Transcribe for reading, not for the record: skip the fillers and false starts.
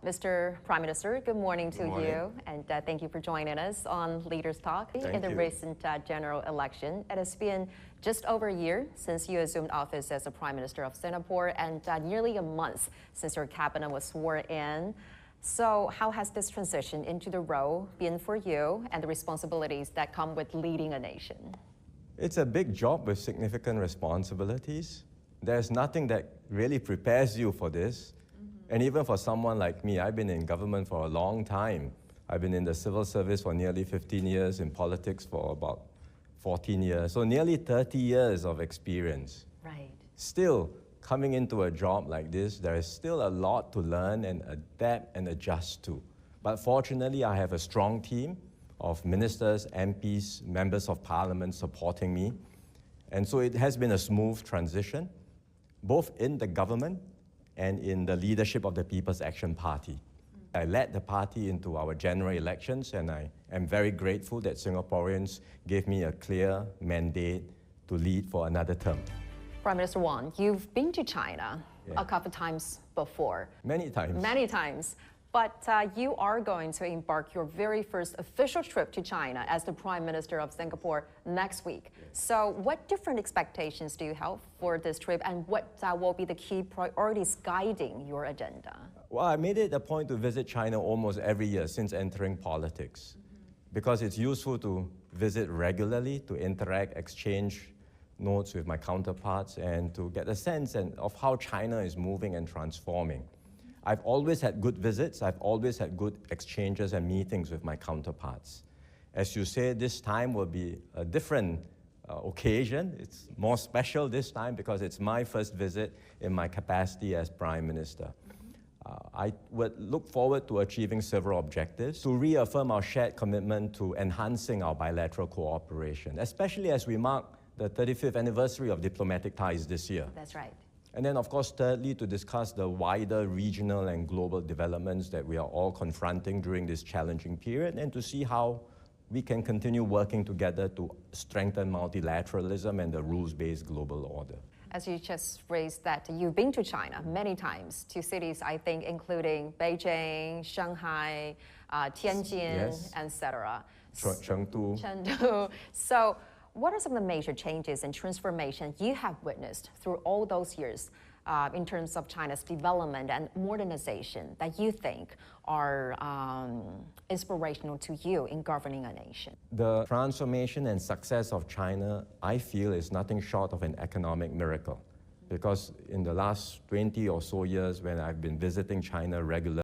Mr. Prime Minister, good morning to Good morning. you, and thank you for joining us on Leaders Talk. Thank In the you. recent general election, it has been just over a year since you assumed office as the Prime Minister of Singapore, and nearly a month since your cabinet was sworn in. So how has this transition into the role been for you and the responsibilities that come with leading a nation? It's a big job with significant responsibilities. There's nothing that really prepares you for this. And even for someone like me, I've been in government for a long time. I've been in the civil service for nearly 15 years, in politics for about 14 years. So nearly 30 years of experience. Right. Still, coming into a job like this, there is still a lot to learn and adapt and adjust to. But fortunately, I have a strong team of ministers, MPs, members of parliament supporting me. And so it has been a smooth transition, both in the government and in the leadership of the People's Action Party. I led the party into our general elections, and I am very grateful that Singaporeans gave me a clear mandate to lead for another term. Prime Minister Wong, you've been to China Yeah. a couple times before. Many times. Many times. But you are going to embark your very first official trip to China as the Prime Minister of Singapore next week. So what different expectations do you have for this trip, and what will be the key priorities guiding your agenda? Well, I made it a point to visit China almost every year since entering politics, because it's useful to visit regularly, to interact, exchange notes with my counterparts, and to get a sense of how China is moving and transforming. I've always had good visits. I've always had good exchanges and meetings with my counterparts. As you say, this time will be a different occasion. It's more special this time because it's my first visit in my capacity as Prime Minister. I would look forward to achieving several objectives, to reaffirm our shared commitment to enhancing our bilateral cooperation, especially as we mark the 35th anniversary of diplomatic ties this year. That's right. And then, of course, thirdly, to discuss the wider regional and global developments that we are all confronting during this challenging period, and to see how we can continue working together to strengthen multilateralism and the rules-based global order. As you just raised that, you've been to China many times, to cities, I think, including Beijing, Shanghai, Tianjin, Yes. etc. Chengdu. Chengdu. So what are some of the major changes and transformation you have witnessed through all those years in terms of China's development and modernization that you think are inspirational to you in governing a nation? The transformation and success of China, I feel, is nothing short of an economic miracle. Because in the last 20 or so years, when I've been visiting China regularly,